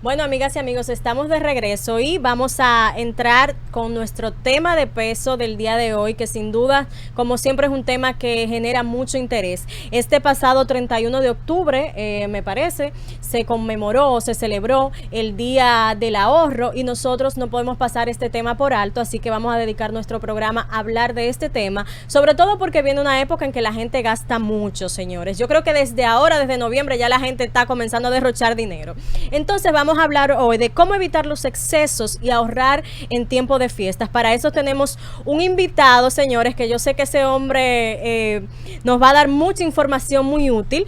Bueno, amigas y amigos, estamos de regreso y vamos a entrar con nuestro tema de peso del día de hoy, que sin duda, como siempre, es un tema que genera mucho interés. Este pasado 31 de octubre, me parece, se conmemoró o se celebró el Día del Ahorro y nosotros no podemos pasar este tema por alto, así que vamos a dedicar nuestro programa a hablar de este tema, sobre todo porque viene una época en que la gente gasta mucho, señores. Yo creo que desde ahora, desde noviembre, ya la gente está comenzando a derrochar dinero. Entonces vamos a hablar hoy de cómo evitar los excesos y ahorrar en tiempo de fiestas. Para eso tenemos un invitado, señores, que yo sé que ese hombre nos va a dar mucha información muy útil.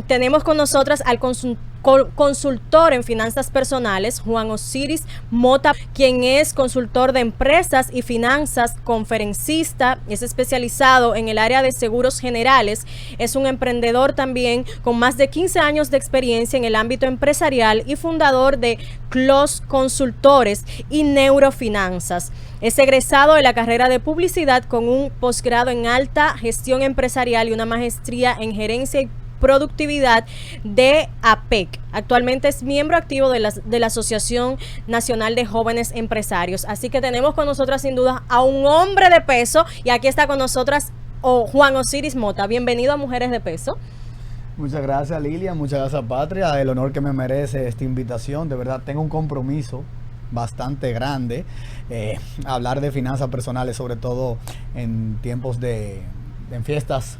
Tenemos con nosotras al consultor en finanzas personales, Juan Osiris Mota, quien es consultor de empresas y finanzas, conferencista, es especializado en el área de seguros generales, es un emprendedor también con más de 15 años de experiencia en el ámbito empresarial y fundador de Clos Consultores y Neurofinanzas. Es egresado de la carrera de publicidad con un posgrado en alta gestión empresarial y una maestría en gerencia y productividad de APEC. Actualmente es miembro activo de la Asociación Nacional de Jóvenes Empresarios. Así que tenemos con nosotras sin duda a un hombre de peso y aquí está con nosotras Juan Osiris Mota. Bienvenido a Mujeres de Peso. Muchas gracias, Lilian, muchas gracias, Patria, el honor que me merece esta invitación. De verdad tengo un compromiso bastante grande, hablar de finanzas personales, sobre todo en tiempos en fiestas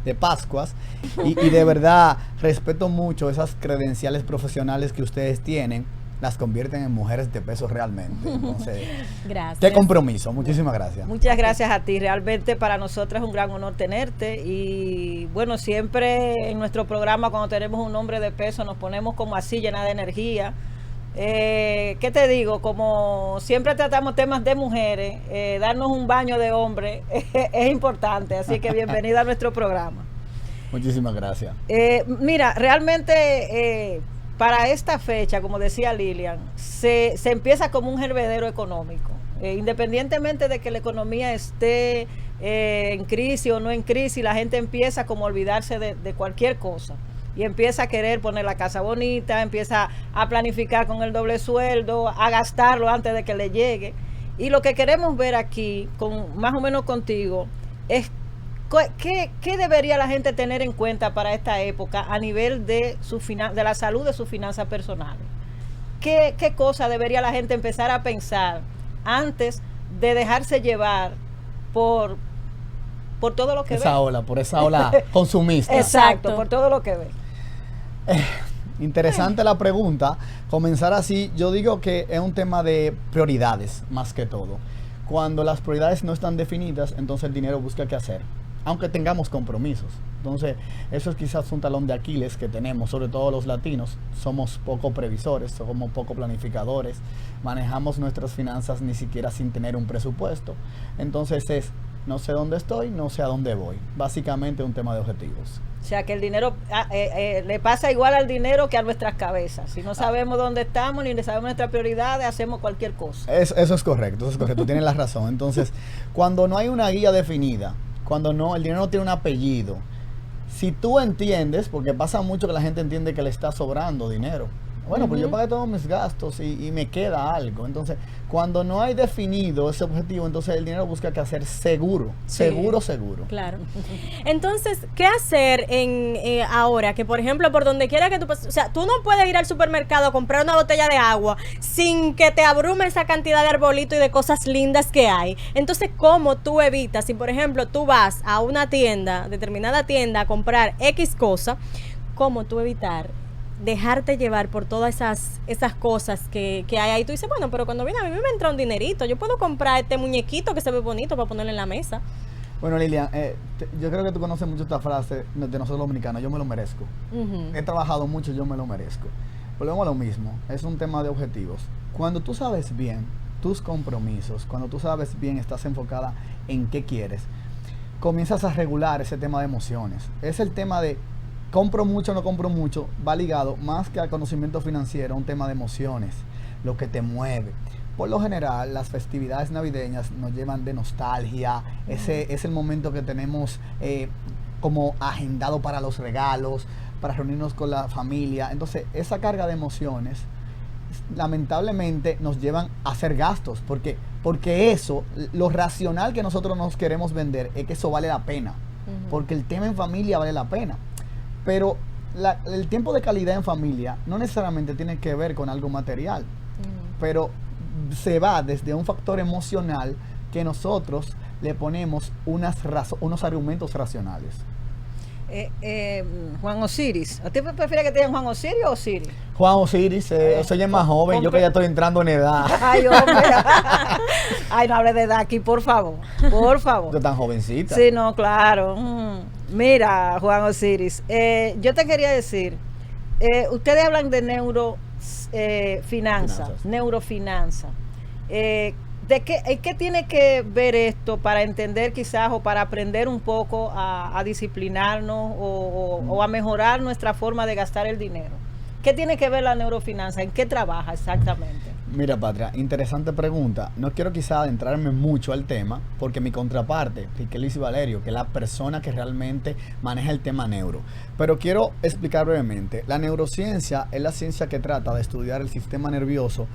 de Pascuas, y de verdad respeto mucho esas credenciales profesionales que ustedes tienen, las convierten en mujeres de peso realmente. Entonces, gracias. Qué compromiso, muchísimas gracias. Muchas gracias a ti, realmente para nosotros es un gran honor tenerte y bueno, siempre en nuestro programa cuando tenemos un hombre de peso nos ponemos como así llena de energía. ¿Qué te digo? Como siempre tratamos temas de mujeres, darnos un baño de hombre es importante, así que bienvenida a nuestro programa. Muchísimas gracias. Mira, realmente para esta fecha, como decía Lilian, se empieza como un hervedero económico, independientemente de que la economía esté en crisis o no en crisis, la gente empieza como a olvidarse de cualquier cosa. Y empieza a querer poner la casa bonita, empieza a planificar con el doble sueldo, a gastarlo antes de que le llegue. Y lo que queremos ver aquí, más o menos contigo, es qué debería la gente tener en cuenta para esta época a nivel de la salud de sus finanzas personales. ¿Qué cosa debería la gente empezar a pensar antes de dejarse llevar por todo lo que ve? Por esa ola consumista. Exacto, por todo lo que ve. Interesante la pregunta. Comenzar así, yo digo que es un tema de prioridades más que todo. Cuando las prioridades no están definidas, entonces el dinero busca qué hacer, aunque tengamos compromisos. Entonces, eso es quizás un talón de Aquiles que tenemos, sobre todo los latinos. Somos poco previsores, somos poco planificadores, manejamos nuestras finanzas ni siquiera sin tener un presupuesto. Entonces no sé dónde estoy, no sé a dónde voy. Básicamente un tema de objetivos. O sea, que el dinero le pasa igual al dinero que a nuestras cabezas. Si no sabemos dónde estamos ni sabemos nuestras prioridades, hacemos cualquier cosa. Eso es correcto, tienes la razón. Entonces, cuando no hay una guía definida, cuando el dinero no tiene un apellido, si tú entiendes, porque pasa mucho que la gente entiende que le está sobrando dinero. Bueno, pues yo pagué todos mis gastos y me queda algo. Entonces, cuando no hay definido ese objetivo, entonces el dinero busca que hacer seguro. Claro. Entonces, ¿qué hacer ahora? Que, por ejemplo, por donde quiera que tú pases, o sea, tú no puedes ir al supermercado a comprar una botella de agua sin que te abrume esa cantidad de arbolitos y de cosas lindas que hay. Entonces, ¿cómo tú evitas? Si, por ejemplo, tú vas a una determinada tienda, a comprar X cosa, ¿cómo tú evitar dejarte llevar por todas esas cosas que hay ahí? Tú dices, bueno, pero cuando viene a mí me entra un dinerito, yo puedo comprar este muñequito que se ve bonito para ponerlo en la mesa. Bueno, Lilian, yo creo que tú conoces mucho esta frase de nosotros dominicanos: yo me lo merezco. He trabajado mucho, yo me lo merezco. Volvemos a lo mismo, es un tema de objetivos. Cuando tú sabes bien tus compromisos, cuando tú sabes bien, estás enfocada en qué quieres, comienzas a regular ese tema de emociones. Es el tema de compro mucho o no compro mucho, va ligado más que al conocimiento financiero, a un tema de emociones, lo que te mueve. Por lo general, las festividades navideñas nos llevan de nostalgia. Ese es el momento que tenemos como agendado para los regalos, para reunirnos con la familia. Entonces, esa carga de emociones lamentablemente nos llevan a hacer gastos, porque eso, lo racional que nosotros nos queremos vender es que eso vale la pena, porque el tema en familia vale la pena, pero el tiempo de calidad en familia no necesariamente tiene que ver con algo material, pero se va desde un factor emocional que nosotros le ponemos unos argumentos racionales. Juan Osiris, ¿a ti prefieres que te digan Juan Osiris o Osiris? Juan Osiris, soy el más joven, yo que ya estoy entrando en edad. Ay, hombre. Ay, no hable de edad aquí, por favor. Por favor. Tú tan jovencita. Sí, no, claro. Mira, Juan Osiris, yo te quería decir, ustedes hablan de neurofinanza. ¿Qué tiene que ver esto para entender quizás o para aprender un poco a disciplinarnos o a mejorar nuestra forma de gastar el dinero? ¿Qué tiene que ver la neurofinanza? ¿En qué trabaja exactamente? Mira, Patria, interesante pregunta. No quiero quizás adentrarme mucho al tema, porque mi contraparte, Riquelis Valerio, que es la persona que realmente maneja el tema neuro. Pero quiero explicar brevemente. La neurociencia es la ciencia que trata de estudiar el sistema nervioso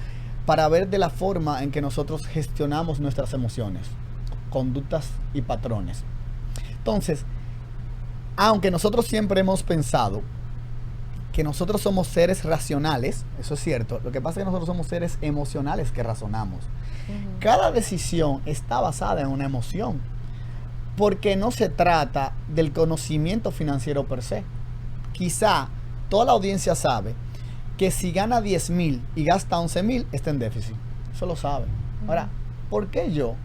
para ver de la forma en que nosotros gestionamos nuestras emociones, conductas y patrones. Entonces, aunque nosotros siempre hemos pensado que nosotros somos seres racionales, eso es cierto, lo que pasa es que nosotros somos seres emocionales que razonamos. Cada decisión está basada en una emoción, porque no se trata del conocimiento financiero per se. Quizá toda la audiencia sabe que si gana 10,000 y gasta 11,000, está en déficit. Eso lo sabe. Ahora, ¿por qué yo,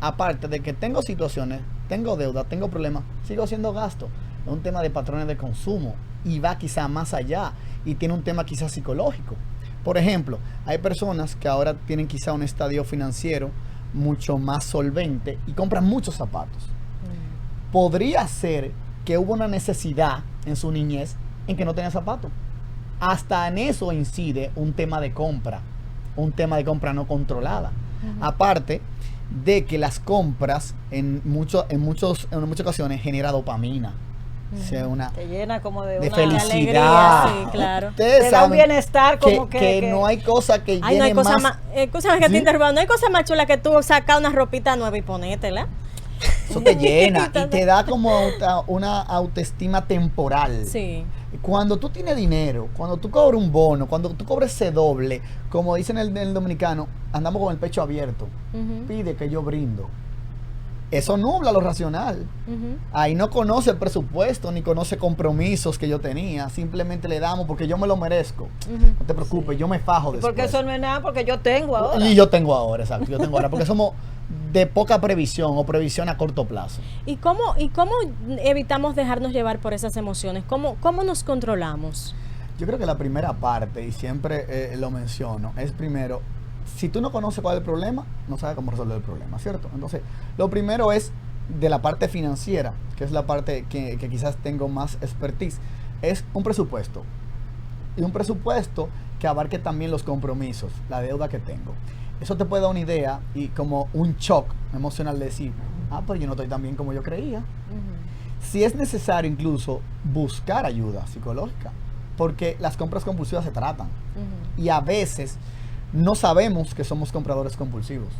aparte de que tengo situaciones, tengo deuda, tengo problemas, sigo haciendo gasto? Es un tema de patrones de consumo y va quizá más allá y tiene un tema quizá psicológico. Por ejemplo, hay personas que ahora tienen quizá un estadio financiero mucho más solvente y compran muchos zapatos. Podría ser que hubo una necesidad en su niñez en que no tenía zapatos. Hasta en eso incide un tema de compra no controlada. Aparte de que las compras en muchas ocasiones genera dopamina. Te llena como de una felicidad. Alegría, sí, claro. Te da un bienestar como que no hay cosa que llene no hay cosa más. Escúchame que te interrumpa, no hay cosa más chula que tú sacar una ropita nueva y ponértela. Eso te llena y te da como una autoestima temporal. Sí. Cuando tú tienes dinero, cuando tú cobras un bono, cuando tú cobras ese doble, como dicen el dominicano, andamos con el pecho abierto. Pide que yo brindo. Eso nubla lo racional. Ahí no conoce el presupuesto, ni conoce compromisos que yo tenía. Simplemente le damos porque yo me lo merezco. No te preocupes, yo me fajo después. Porque eso no es nada, porque yo tengo ahora. Y yo tengo ahora, exacto. Yo tengo ahora, porque somos de poca previsión o previsión a corto plazo. ¿Y cómo evitamos dejarnos llevar por esas emociones? ¿Cómo nos controlamos? Yo creo que la primera parte, y siempre lo menciono, es primero, si tú no conoces cuál es el problema, no sabes cómo resolver el problema, ¿cierto? Entonces, lo primero es de la parte financiera, que es la parte que quizás tengo más expertise, es un presupuesto. Y un presupuesto que abarque también los compromisos, la deuda que tengo. Eso te puede dar una idea y como un shock emocional de decir, pues yo no estoy tan bien como yo creía. Si es necesario incluso buscar ayuda psicológica, porque las compras compulsivas se tratan. Y a veces no sabemos que somos compradores compulsivos.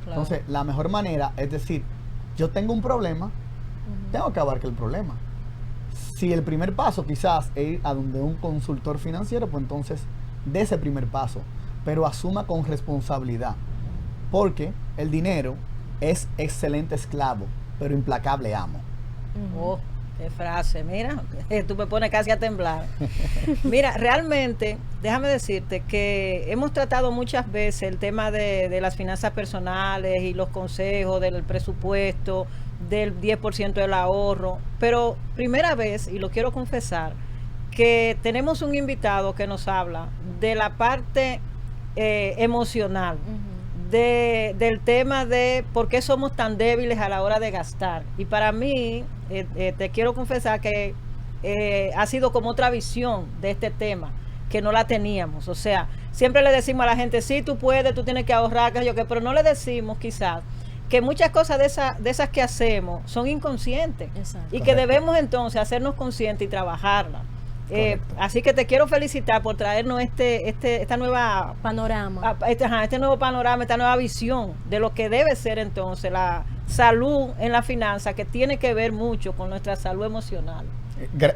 Claro. Entonces, la mejor manera es decir, yo tengo un problema, tengo que abarcar el problema. Si el primer paso quizás es ir a donde un consultor financiero, pues entonces dé ese primer paso, pero asuma con responsabilidad, porque el dinero es excelente esclavo, pero implacable amo. Oh, qué frase, mira, tú me pones casi a temblar. Mira, realmente, déjame decirte que hemos tratado muchas veces el tema de las finanzas personales y los consejos del presupuesto, del 10% del ahorro, pero primera vez, y lo quiero confesar, que tenemos un invitado que nos habla de la parte emocional, del tema de por qué somos tan débiles a la hora de gastar. Y para mí, te quiero confesar que ha sido como otra visión de este tema, que no la teníamos. O sea, siempre le decimos a la gente, sí, tú puedes, tú tienes que ahorrar, pero no le decimos quizás que muchas cosas de esas que hacemos son inconscientes. Exacto. Y que debemos entonces hacernos conscientes y trabajarlas. Así que te quiero felicitar por traernos esta nueva panorama, este nuevo panorama, esta nueva visión de lo que debe ser entonces la salud en la finanza, que tiene que ver mucho con nuestra salud emocional.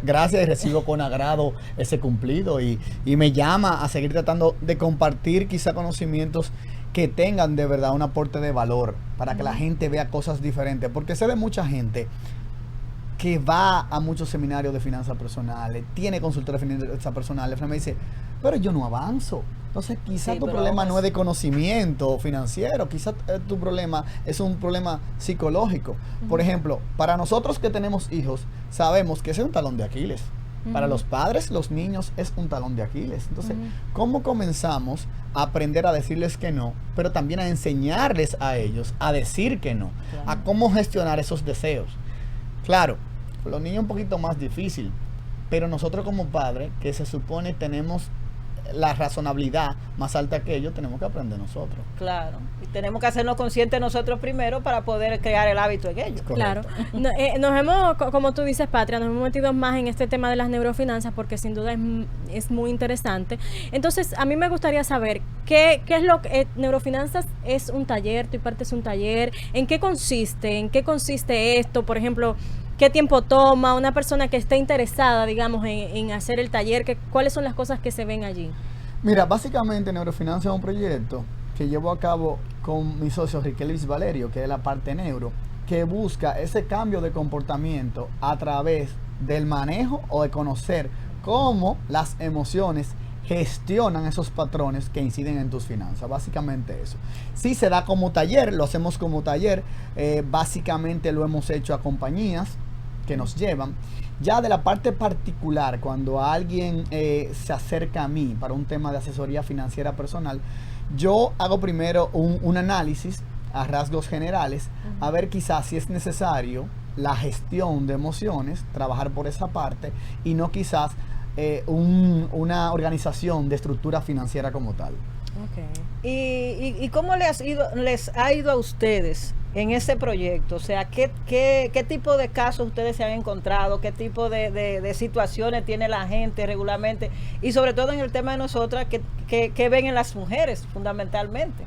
Gracias, y recibo con agrado ese cumplido y me llama a seguir tratando de compartir quizá conocimientos que tengan de verdad un aporte de valor para que la gente vea cosas diferentes, porque sé de mucha gente que va a muchos seminarios de finanzas personales, tiene consultoría de finanzas personales, me dice, pero yo no avanzo. Entonces quizá tu problema no es de conocimiento financiero, quizá tu problema es un problema psicológico. Por ejemplo, para nosotros que tenemos hijos, sabemos que ese es un talón de Aquiles. Para los padres, los niños es un talón de Aquiles. Entonces, ¿cómo comenzamos a aprender a decirles que no, pero también a enseñarles a ellos a decir que no, a cómo gestionar esos deseos? Claro, los niños un poquito más difícil, pero nosotros como padres, que se supone tenemos la razonabilidad más alta que ellos, tenemos que aprender nosotros. Claro, y tenemos que hacernos conscientes nosotros primero para poder crear el hábito en ellos. Claro, nos hemos, como tú dices, Patria, nos hemos metido más en este tema de las neurofinanzas porque sin duda es muy interesante. Entonces, a mí me gustaría saber qué es lo que neurofinanzas es un taller, tu parte es un taller, ¿en qué consiste esto? Por ejemplo, ¿qué tiempo toma una persona que esté interesada, digamos, en hacer el taller? ¿Cuáles son las cosas que se ven allí? Mira, básicamente Neurofinanzas es un proyecto que llevo a cabo con mi socio Riquelvis Valerio, que es la parte neuro, que busca ese cambio de comportamiento a través del manejo o de conocer cómo las emociones gestionan esos patrones que inciden en tus finanzas. Básicamente eso. Sí se da como taller, lo hacemos como taller. Básicamente lo hemos hecho a compañías que nos llevan. Ya de la parte particular, cuando alguien se acerca a mí para un tema de asesoría financiera personal, yo hago primero un análisis a rasgos generales, a ver quizás si es necesario la gestión de emociones, trabajar por esa parte, y no quizás una organización de estructura financiera como tal. Okay. ¿Y cómo les ha ido a ustedes en ese proyecto? O sea, ¿qué tipo de casos ustedes se han encontrado? ¿Qué tipo de situaciones tiene la gente regularmente? Y sobre todo en el tema de nosotras, ¿qué ven en las mujeres fundamentalmente?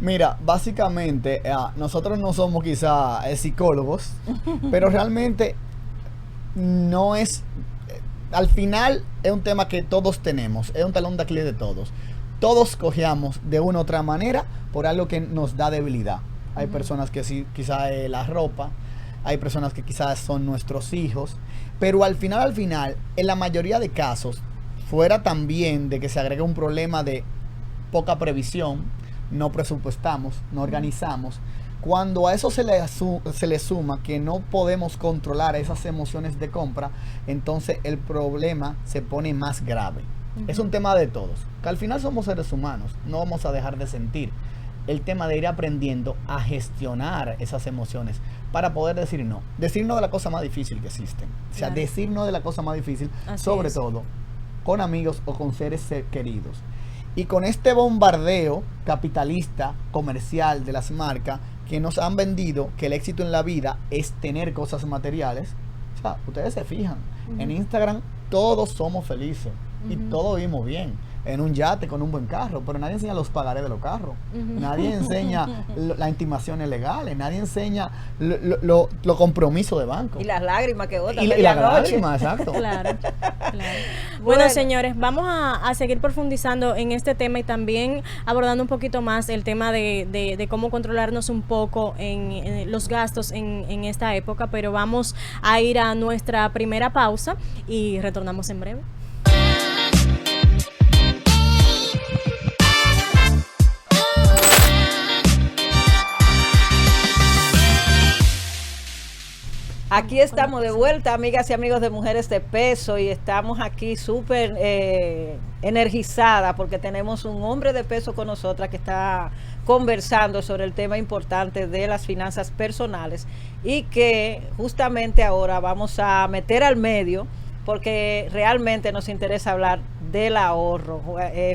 Mira, básicamente nosotros no somos quizá psicólogos, pero realmente no es... Al final es un tema que todos tenemos, es un talón de Aquiles de todos. Todos cojeamos de una u otra manera por algo que nos da debilidad. Hay personas que sí, quizás la ropa, hay personas que quizás son nuestros hijos, pero al final, en la mayoría de casos, fuera también de que se agrega un problema de poca previsión, no presupuestamos, no organizamos. Cuando a eso se le suma que no podemos controlar esas emociones de compra, entonces el problema se pone más grave. Es un tema de todos, que al final somos seres humanos, no vamos a dejar de sentir. El tema de ir aprendiendo a gestionar esas emociones para poder decir no. Decir no de la cosa más difícil que existen. O sea, decir no de la cosa más difícil, sobre todo con amigos o con seres queridos. Y con este bombardeo capitalista, comercial de las marcas, que nos han vendido que el éxito en la vida es tener cosas materiales. O sea, ustedes se fijan, en Instagram todos somos felices y todos vivimos bien, en un yate con un buen carro, pero nadie enseña los pagarés de los carros, nadie enseña las intimaciones legales, nadie enseña los compromisos de banco. Y las lágrimas que botan. Y las lágrimas, exacto. Claro. Bueno, señores, vamos a seguir profundizando en este tema y también abordando un poquito más el tema de cómo controlarnos un poco en los gastos en esta época, pero vamos a ir a nuestra primera pausa y retornamos en breve. Aquí estamos de vuelta, amigas y amigos de Mujeres de Peso, y estamos aquí súper energizadas porque tenemos un hombre de peso con nosotras que está conversando sobre el tema importante de las finanzas personales y que justamente ahora vamos a meter al medio porque realmente nos interesa hablar del ahorro.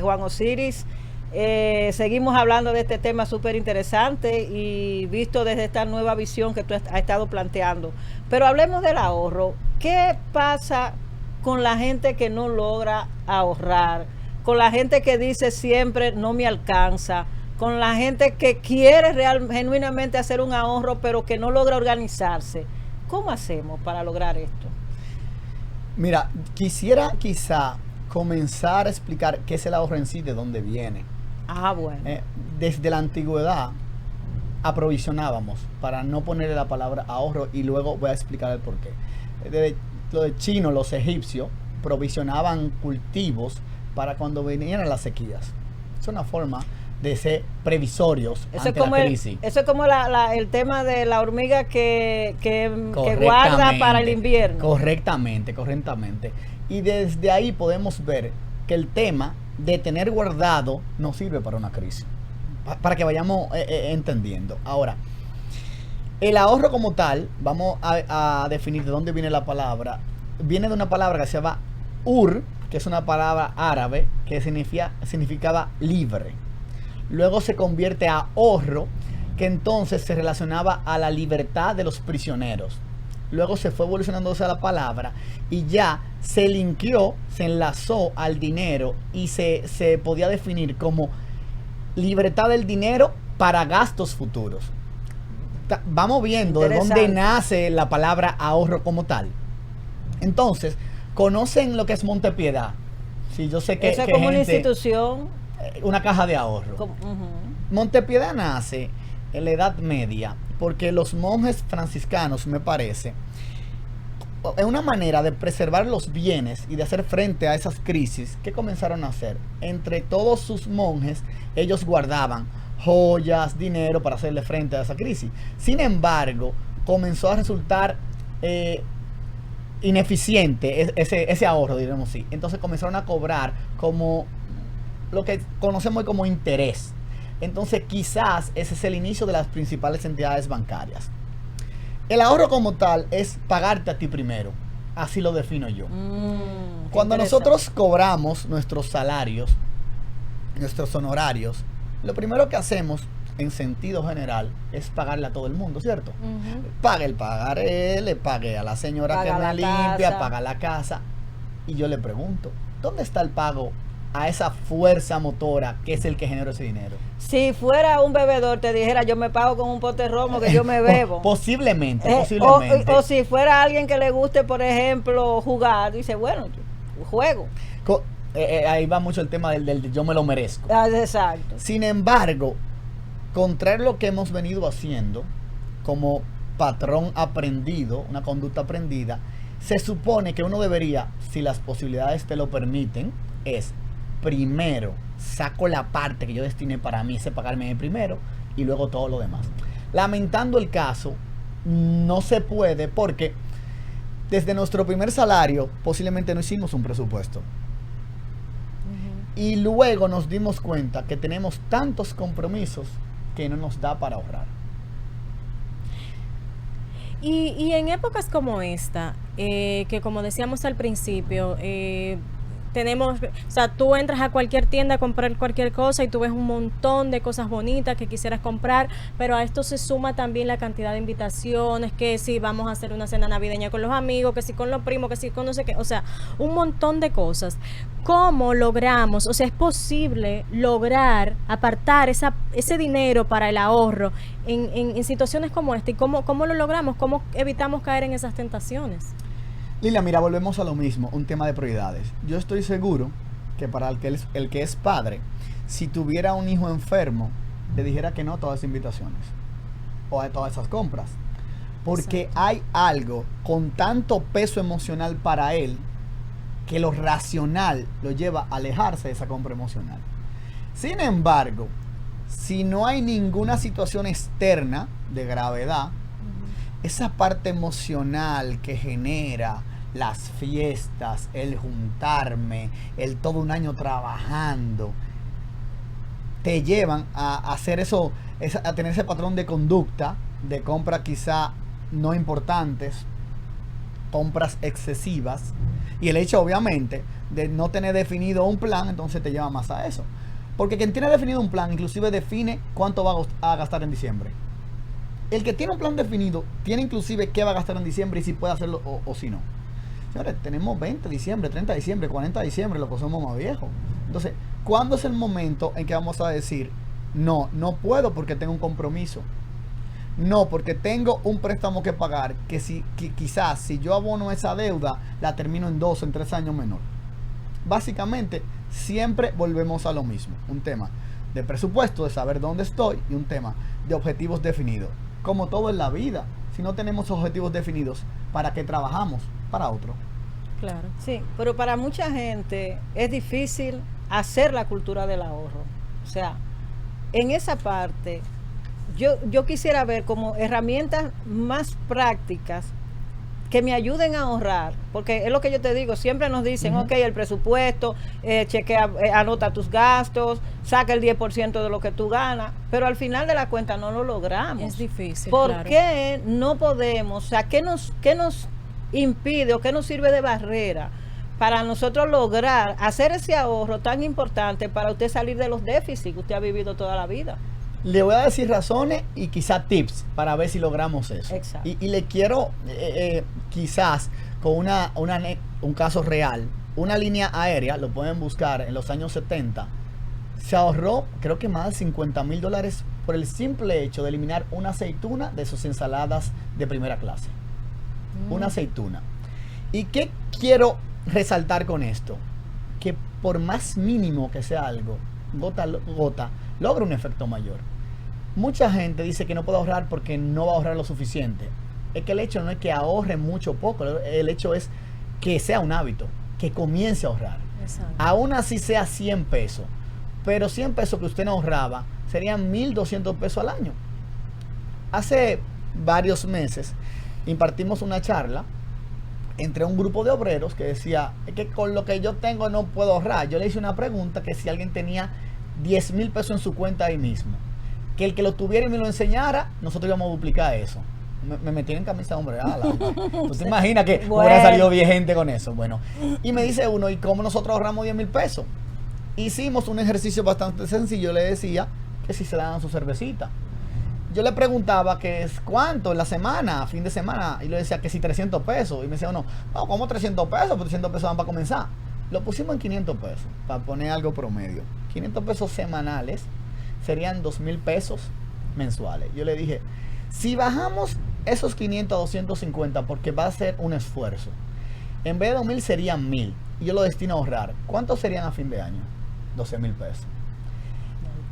Juan Osiris, seguimos hablando de este tema súper interesante y visto desde esta nueva visión que tú has estado planteando. Pero hablemos del ahorro. ¿Qué pasa con la gente que no logra ahorrar, con la gente que dice siempre no me alcanza, con la gente que quiere genuinamente hacer un ahorro pero que no logra organizarse? ¿Cómo hacemos para lograr esto? Mira, quisiera quizá comenzar a explicar qué es el ahorro en sí, de dónde viene. Bueno. Desde la antigüedad aprovisionábamos, para no ponerle la palabra ahorro, y luego voy a explicar el porqué. Desde lo de chino, los egipcios provisionaban cultivos para cuando vinieran las sequías. Es una forma de ser previsorios ante la crisis. Eso es como el tema de la hormiga que guarda para el invierno. Correctamente. Y desde ahí podemos ver que el tema de tener guardado nos sirve para una crisis, para que vayamos entendiendo. Ahora, el ahorro como tal, vamos a definir de dónde viene la palabra. Viene de una palabra que se llama ur, que es una palabra árabe que significaba libre. Luego se convierte a ahorro, que entonces se relacionaba a la libertad de los prisioneros. Luego se fue evolucionando esa la palabra y ya se linkeó, se enlazó al dinero y se podía definir como libertad del dinero para gastos futuros. Vamos viendo de dónde nace la palabra ahorro como tal. Entonces, ¿conocen lo que es Montepiedad? Sí, yo sé que eso es como una institución. Una caja de ahorro. Montepiedad nace en la Edad Media porque los monjes franciscanos, me parece, es una manera de preservar los bienes y de hacer frente a esas crisis. ¿Qué comenzaron a hacer? Entre todos sus monjes, ellos guardaban joyas, dinero para hacerle frente a esa crisis. Sin embargo, comenzó a resultar ineficiente ese ahorro, diremos así. Entonces comenzaron a cobrar como lo que conocemos hoy como interés. Entonces quizás ese es el inicio de las principales entidades bancarias. El ahorro como tal es pagarte a ti primero. Así lo defino yo. Cuando nosotros cobramos nuestros salarios, nuestros honorarios, lo primero que hacemos en sentido general es pagarle a todo el mundo, ¿cierto? Pague el pagaré, le pague a la señora que me limpia, paga la casa. Y yo le pregunto, ¿dónde está el pago a esa fuerza motora que es el que genera ese dinero? Si fuera un bebedor, te dijera, yo me pago con un pote romo que yo me bebo. Posiblemente. O si fuera alguien que le guste, por ejemplo, jugar, dice, bueno, juego. Ahí va mucho el tema del yo me lo merezco. Exacto. Sin embargo, contrario a lo que hemos venido haciendo como patrón aprendido, una conducta aprendida, se supone que uno debería, si las posibilidades te lo permiten, es primero saco la parte que yo destiné para mí, ese pagarme de primero, y luego todo lo demás. Lamentando el caso, no se puede porque desde nuestro primer salario posiblemente no hicimos un presupuesto. Y luego nos dimos cuenta que tenemos tantos compromisos que no nos da para ahorrar. Y en épocas como esta, que como decíamos al principio, tenemos, o sea, tú entras a cualquier tienda a comprar cualquier cosa y tú ves un montón de cosas bonitas que quisieras comprar, pero a esto se suma también la cantidad de invitaciones, que si vamos a hacer una cena navideña con los amigos, que si con los primos, que si con no sé qué, o sea, un montón de cosas. ¿Cómo logramos, o sea, es posible lograr apartar ese dinero para el ahorro en situaciones como esta? ¿Y cómo lo logramos? ¿Cómo evitamos caer en esas tentaciones? Lila, mira, volvemos a lo mismo, un tema de prioridades. Yo estoy seguro que para el que es padre, si tuviera un hijo enfermo, le dijera que no a todas esas invitaciones o a todas esas compras. Porque exacto, hay algo con tanto peso emocional para él que lo racional lo lleva a alejarse de esa compra emocional. Sin embargo, si no hay ninguna situación externa de gravedad, esa parte emocional que genera las fiestas, el juntarme, el todo un año trabajando, te llevan a hacer eso, a tener ese patrón de conducta, de compras quizá no importantes, compras excesivas, y el hecho obviamente de no tener definido un plan, entonces te lleva más a eso. Porque quien tiene definido un plan, inclusive define cuánto va a gastar en diciembre. El que tiene un plan definido, tiene inclusive qué va a gastar en diciembre y si puede hacerlo o si no. Señores, tenemos 20 de diciembre, 30 de diciembre, 40 de diciembre, los que somos más viejos. Entonces, ¿cuándo es el momento en que vamos a decir, no puedo porque tengo un compromiso? No, porque tengo un préstamo que pagar, que quizás si yo abono esa deuda, la termino en 2 o en 3 años menor. Básicamente, siempre volvemos a lo mismo. Un tema de presupuesto, de saber dónde estoy, y un tema de objetivos definidos. Como todo en la vida, si no tenemos objetivos definidos, ¿para qué trabajamos? Para otro. Claro. Sí, pero para mucha gente es difícil hacer la cultura del ahorro. O sea, en esa parte, yo quisiera ver como herramientas más prácticas que me ayuden a ahorrar, porque es lo que yo te digo, siempre nos dicen, ok, el presupuesto, chequea, anota tus gastos, saca el 10% de lo que tú ganas, pero al final de la cuenta no lo logramos. Es difícil. ¿Por qué no podemos? O sea, ¿qué nos impide o qué nos sirve de barrera para nosotros lograr hacer ese ahorro tan importante para usted salir de los déficits que usted ha vivido toda la vida? Le voy a decir razones y quizás tips para ver si logramos eso. Exacto. Y le quiero, quizás, con un caso real, una línea aérea, lo pueden buscar, en los años 70, se ahorró, creo que más de $50,000 por el simple hecho de eliminar una aceituna de sus ensaladas de primera clase. Una aceituna. ¿Y qué quiero resaltar con esto? Que por más mínimo que sea algo, gota a gota, logra un efecto mayor. Mucha gente dice que no puede ahorrar porque no va a ahorrar lo suficiente. Es que el hecho no es que ahorre mucho o poco, el hecho es que sea un hábito, que comience a ahorrar. Exacto. Aún así sea 100 pesos, pero 100 pesos que usted no ahorraba serían 1,200 pesos al año. Hace varios meses impartimos una charla entre un grupo de obreros que decía, es que con lo que yo tengo no puedo ahorrar. Yo le hice una pregunta que si alguien tenía 10,000 pesos en su cuenta ahí mismo, que el que lo tuviera y me lo enseñara, nosotros íbamos a duplicar eso. Me metí en camisa de hombre. ¿Tú te imaginas que hubiera salido bien gente con eso? Bueno, y me dice uno, ¿y cómo nosotros ahorramos 10,000 pesos? Hicimos un ejercicio bastante sencillo. Le decía que si se daban su cervecita. Yo le preguntaba que es cuánto en la semana, fin de semana, y le decía que si 300 pesos. Y me decía, no, ¿cómo 300 pesos? Pues 300 pesos van para comenzar. Lo pusimos en 500 pesos, para poner algo promedio. 500 pesos semanales serían 2,000 pesos mensuales. Yo le dije, si bajamos esos 500 a 250, porque va a ser un esfuerzo, en vez de 2,000 serían 1,000, y yo lo destino a ahorrar, ¿cuántos serían a fin de año? 12,000 pesos.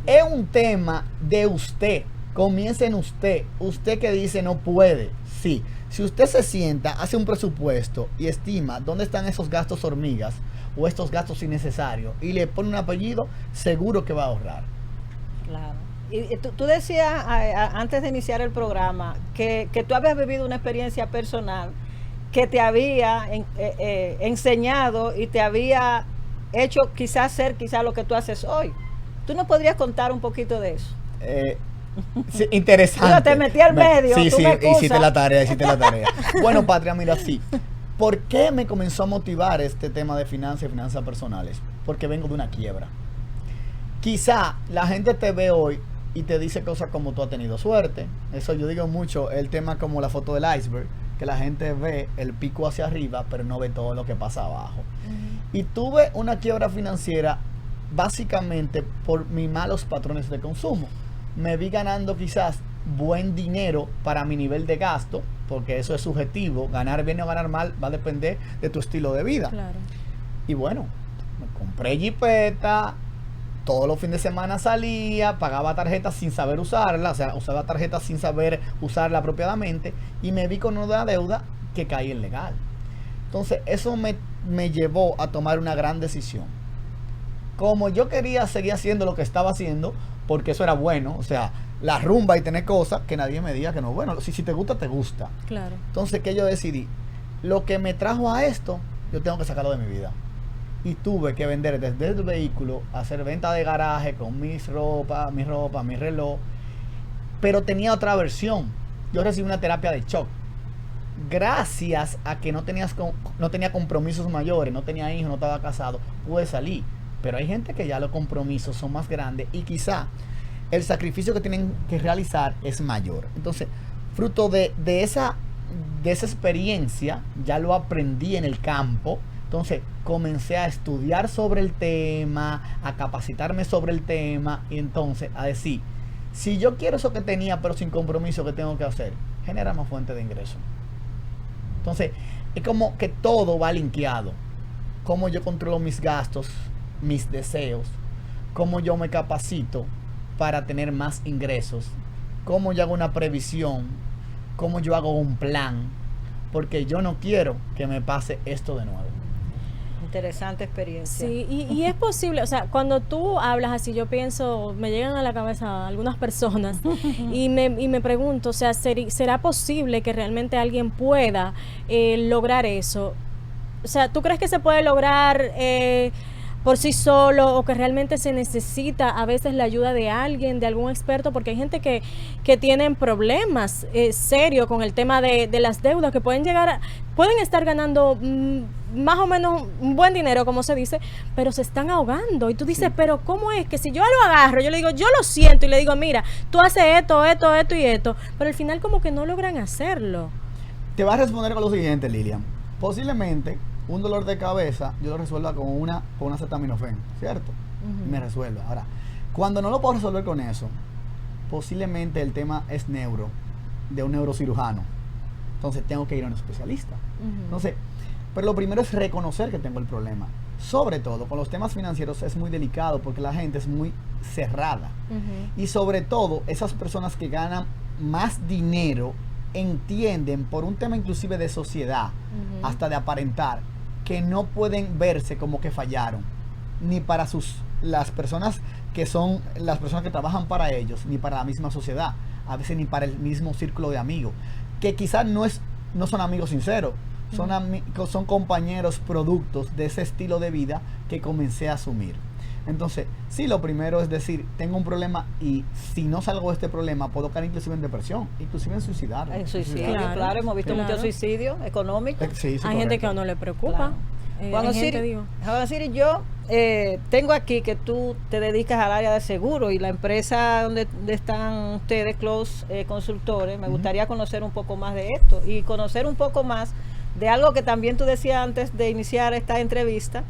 Es un tema de usted. Comience en usted. Usted que dice no puede. Sí. Si usted se sienta, hace un presupuesto y estima dónde están esos gastos hormigas o estos gastos innecesarios y le pone un apellido, seguro que va a ahorrar. Claro. Y tú decías antes de iniciar el programa que tú habías vivido una experiencia personal que te había enseñado y te había hecho quizás ser lo que tú haces hoy. ¿Tú nos podrías contar un poquito de eso? Sí, interesante. Yo te metí al medio. Sí, hiciste la tarea. Bueno, Patria, mira, sí. ¿Por qué me comenzó a motivar este tema de finanzas y finanzas personales? Porque vengo de una quiebra. Quizá la gente te ve hoy y te dice cosas como tú has tenido suerte. Eso yo digo mucho, el tema como la foto del iceberg, que la gente ve el pico hacia arriba, pero no ve todo lo que pasa abajo. Y tuve una quiebra financiera básicamente por mis malos patrones de consumo. Me vi ganando quizás buen dinero para mi nivel de gasto, porque eso es subjetivo, ganar bien o ganar mal va a depender de tu estilo de vida. Claro. Y bueno, me compré jipeta, todos los fines de semana salía, pagaba tarjetas sin saber usarla, o sea, usaba tarjetas sin saber usarla apropiadamente, y me vi con una deuda que caí en legal. Entonces eso me llevó a tomar una gran decisión. Como yo quería seguir haciendo lo que estaba haciendo, porque eso era bueno, o sea, la rumba y tener cosas que nadie me diga que no, bueno, si te gusta, te gusta. Claro. Entonces, ¿qué yo decidí? Lo que me trajo a esto, yo tengo que sacarlo de mi vida. Y tuve que vender desde el vehículo, hacer venta de garaje con mi ropa, mi reloj. Pero tenía otra versión. Yo recibí una terapia de shock. Gracias a que no tenía compromisos mayores, no tenía hijos, no estaba casado, pude salir. Pero hay gente que ya los compromisos son más grandes y quizá el sacrificio que tienen que realizar es mayor. Entonces, fruto de esa de esa experiencia, ya lo aprendí en el campo. Entonces comencé a estudiar sobre el tema, a capacitarme sobre el tema y entonces a decir, si yo quiero eso que tenía pero sin compromiso, ¿qué tengo que hacer? Generar más fuente de ingreso. Entonces es como que todo va linkeado. Cómo yo controlo mis gastos, mis deseos, cómo yo me capacito para tener más ingresos, cómo yo hago una previsión, cómo yo hago un plan, porque yo no quiero que me pase esto de nuevo. Interesante experiencia. Sí, y es posible, o sea, cuando tú hablas así, yo pienso, me llegan a la cabeza algunas personas y me pregunto, o sea, ¿será posible que realmente alguien pueda lograr eso? O sea, ¿tú crees que se puede lograr por sí solo o que realmente se necesita a veces la ayuda de alguien, de algún experto? Porque hay gente que tienen problemas serios con el tema de las deudas, que pueden estar ganando más o menos un buen dinero, como se dice, pero se están ahogando. Y tú dices, sí, pero ¿cómo es que si yo lo agarro, yo le digo, yo lo siento, y le digo, mira, tú haces esto y esto, pero al final como que no logran hacerlo? Te vas a responder con lo siguiente, Lilian. Posiblemente un dolor de cabeza yo lo resuelva con una acetaminofén, ¿cierto? Me resuelva. Ahora, cuando no lo puedo resolver con eso, posiblemente el tema es de un neurocirujano. Entonces tengo que ir a un especialista. Entonces, pero lo primero es reconocer que tengo el problema. Sobre todo con los temas financieros es muy delicado porque la gente es muy cerrada. Y sobre todo esas personas que ganan más dinero entienden por un tema inclusive de sociedad, hasta de aparentar, que no pueden verse como que fallaron, ni para las personas que son las personas que trabajan para ellos, ni para la misma sociedad, a veces ni para el mismo círculo de amigos, que quizás no son amigos sinceros, son compañeros productos de ese estilo de vida que comencé a asumir. Entonces, sí, lo primero es decir, tengo un problema y si no salgo de este problema puedo caer inclusive en depresión, inclusive en suicidarme. En suicidio, claro, hemos visto muchos suicidios económicos. Sí, hay gente que a uno le preocupa. Juan Osiris, yo tengo aquí que tú te dedicas al área de seguro y la empresa donde están ustedes, Close Consultores, me gustaría conocer un poco más de esto y conocer un poco más de algo que también tú decías antes de iniciar esta entrevista,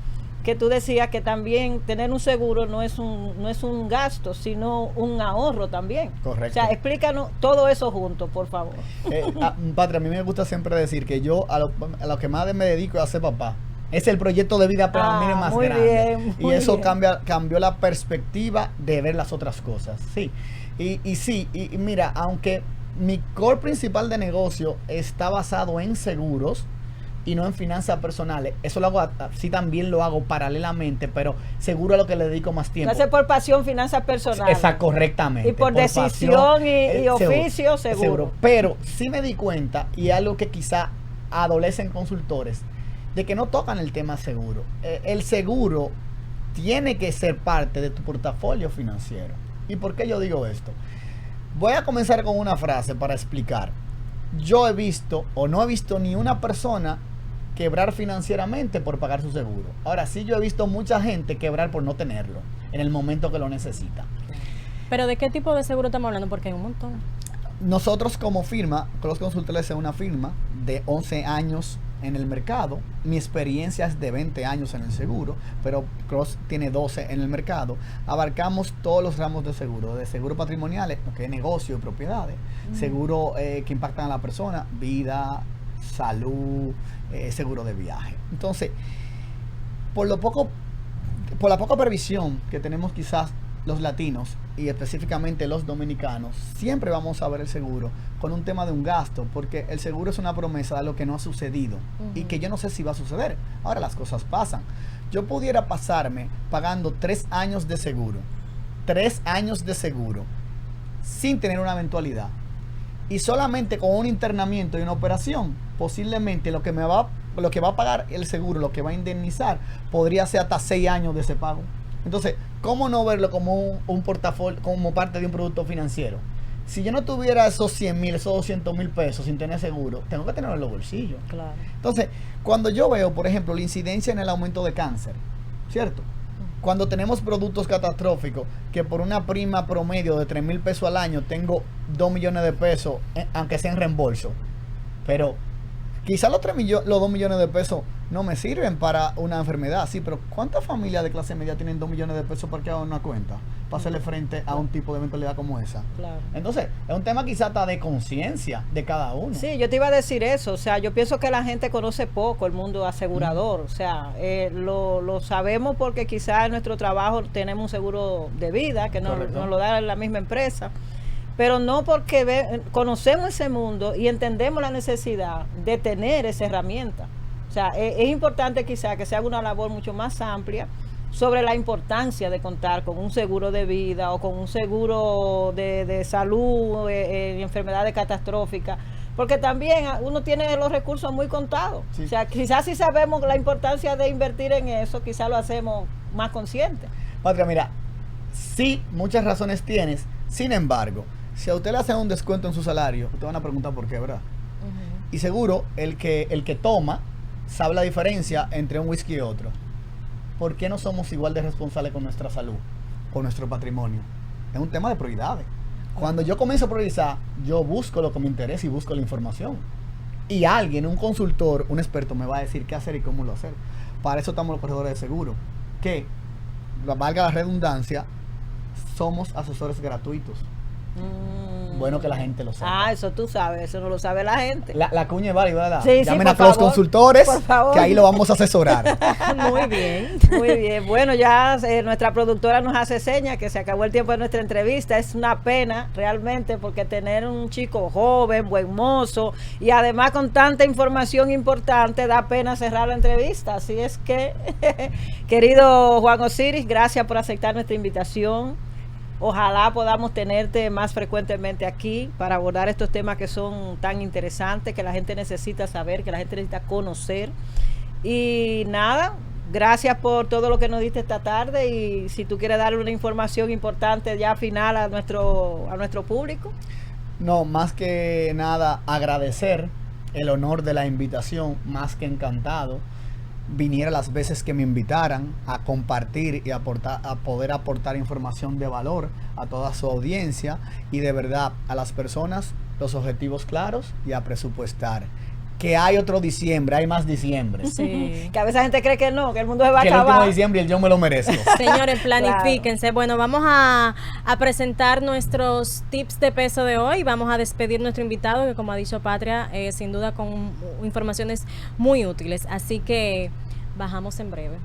que tú decías que también tener un seguro no es un gasto, sino un ahorro también. Correcto. O sea, explícanos todo eso junto, por favor. Padre, a mí me gusta siempre decir que yo a lo que más me dedico es a ser papá. Es el proyecto de vida para mí más muy grande. Bien, y eso cambió la perspectiva de ver las otras cosas. Sí. Y mira, aunque mi core principal de negocio está basado en seguros y no en finanzas personales, eso lo hago, sí también lo hago paralelamente, pero seguro a lo que le dedico más tiempo. Entonces por pasión, finanzas personales. Exacto, correctamente. Y por decisión y oficio, seguro. Pero sí me di cuenta, y algo que quizá adolecen consultores, de que no tocan el tema seguro. El seguro tiene que ser parte de tu portafolio financiero. ¿Y por qué yo digo esto? Voy a comenzar con una frase para explicar. Yo he visto o no he visto ni una persona quebrar financieramente por pagar su seguro. Ahora sí, yo he visto mucha gente quebrar por no tenerlo en el momento que lo necesita. ¿Pero de qué tipo de seguro estamos hablando? Porque hay un montón. Nosotros como firma, Close Consultores es una firma de 11 años en el mercado. Mi experiencia es de 20 años en el seguro, pero Close tiene 12 en el mercado. Abarcamos todos los ramos de seguro, de seguro patrimoniales, que es negocio y propiedades, seguro que impactan a la persona, vida, salud, seguro de viaje. Entonces, por la poca previsión que tenemos quizás los latinos y específicamente los dominicanos, siempre vamos a ver el seguro con un tema de un gasto, porque el seguro es una promesa de lo que no ha sucedido y que yo no sé si va a suceder. Ahora las cosas pasan. Yo pudiera pasarme pagando 3 años de seguro, 3 años de seguro, sin tener una eventualidad, y solamente con un internamiento y una operación, posiblemente lo que va a pagar el seguro, lo que va a indemnizar, podría ser hasta 6 años de ese pago. Entonces, ¿cómo no verlo como un portafolio, como parte de un producto financiero? Si yo no tuviera esos 100,000, esos 200,000 pesos sin tener seguro, tengo que tenerlo en los bolsillos. Claro. Entonces, cuando yo veo, por ejemplo, la incidencia en el aumento de cáncer, ¿cierto? Cuando tenemos productos catastróficos, que por una prima promedio de 3,000 pesos al año tengo 2 millones de pesos, aunque sea en reembolso. Pero quizás los 2 millones de pesos no me sirven para una enfermedad, sí, pero ¿cuántas familias de clase media tienen 2 millones de pesos parqueados en una cuenta para hacerle frente a un tipo de eventualidad como esa? Claro. Entonces, es un tema quizás hasta de conciencia de cada uno. Sí, yo te iba a decir eso, o sea, yo pienso que la gente conoce poco el mundo asegurador, o sea, lo sabemos porque quizás en nuestro trabajo tenemos un seguro de vida que nos lo da la misma empresa, pero no porque conocemos ese mundo y entendemos la necesidad de tener esa herramienta. O sea, es importante quizá que se haga una labor mucho más amplia sobre la importancia de contar con un seguro de vida o con un seguro de salud en enfermedades catastróficas, porque también uno tiene los recursos muy contados. Sí. O sea, quizás si sabemos la importancia de invertir en eso, quizás lo hacemos más consciente. Patria, mira, sí, muchas razones tienes, sin embargo, si a usted le hacen un descuento en su salario, usted van a preguntar por qué, ¿verdad? Y seguro el que toma sabe la diferencia entre un whisky y otro. ¿Por qué no somos igual de responsables con nuestra salud, con nuestro patrimonio? Es un tema de prioridades. Cuando yo comienzo a priorizar, yo busco lo que me interesa y busco la información. Y alguien, un consultor, un experto, me va a decir qué hacer y cómo lo hacer. Para eso estamos los corredores de seguro. Que, valga la redundancia, somos asesores gratuitos. Bueno que la gente lo sabe. Eso tú sabes, eso no lo sabe la gente. La cuña es válida, ¿verdad? Sí, llamen sí, a los consultores, que ahí lo vamos a asesorar. Muy bien. Muy bien. Bueno, ya nuestra productora nos hace seña que se acabó el tiempo de nuestra entrevista. Es una pena realmente porque tener un chico joven, buen mozo y además con tanta información importante, da pena cerrar la entrevista. Así es que, querido Juan Osiris, gracias por aceptar nuestra invitación. Ojalá podamos tenerte más frecuentemente aquí para abordar estos temas que son tan interesantes, que la gente necesita saber, que la gente necesita conocer. Y nada, gracias por todo lo que nos diste esta tarde y si tú quieres darle una información importante ya final a nuestro público. No, más que nada agradecer el honor de la invitación, más que encantado. Viniera las veces que me invitaran a compartir y a poder aportar información de valor a toda su audiencia y de verdad a las personas los objetivos claros y a presupuestar. Que hay otro diciembre, hay más diciembre. Sí. Que a veces la gente cree que no, que el mundo se va a acabar. Que el último diciembre y el yo me lo merezco. Señores, planifíquense. Claro. Bueno, vamos a presentar nuestros tips de peso de hoy. Vamos a despedir a nuestro invitado, que como ha dicho Patria, sin duda con informaciones muy útiles. Así que bajamos en breve.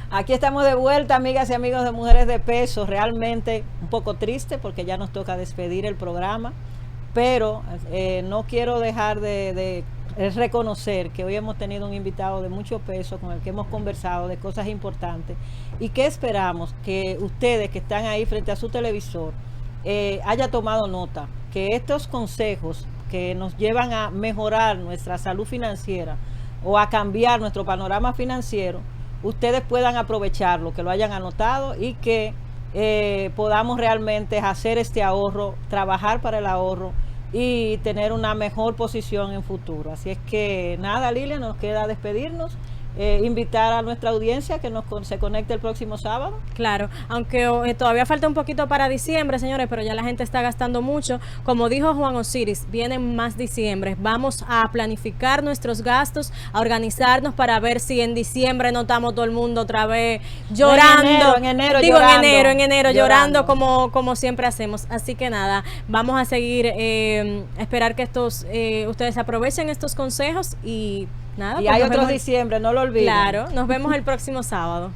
Aquí estamos de vuelta, amigas y amigos de Mujeres de Peso. Realmente un poco triste porque ya nos toca despedir el programa, pero no quiero dejar de reconocer que hoy hemos tenido un invitado de mucho peso con el que hemos conversado de cosas importantes y que esperamos que ustedes que están ahí frente a su televisor haya tomado nota, que estos consejos que nos llevan a mejorar nuestra salud financiera o a cambiar nuestro panorama financiero, ustedes puedan aprovecharlo, que lo hayan anotado y que podamos realmente hacer este ahorro, trabajar para el ahorro y tener una mejor posición en futuro. Así es que nada, Lilia, nos queda despedirnos invitar a nuestra audiencia que se conecte el próximo sábado. Claro, aunque todavía falta un poquito para diciembre, señores, pero ya la gente está gastando mucho. Como dijo Juan Osiris, vienen más diciembre. Vamos a planificar nuestros gastos, a organizarnos para ver si en diciembre no estamos todo el mundo otra vez llorando. En enero llorando como siempre hacemos. Así que nada, vamos a seguir, esperar que ustedes aprovechen estos consejos y nada. Y hay otro diciembre, no lo olviden. Claro, nos vemos el próximo sábado.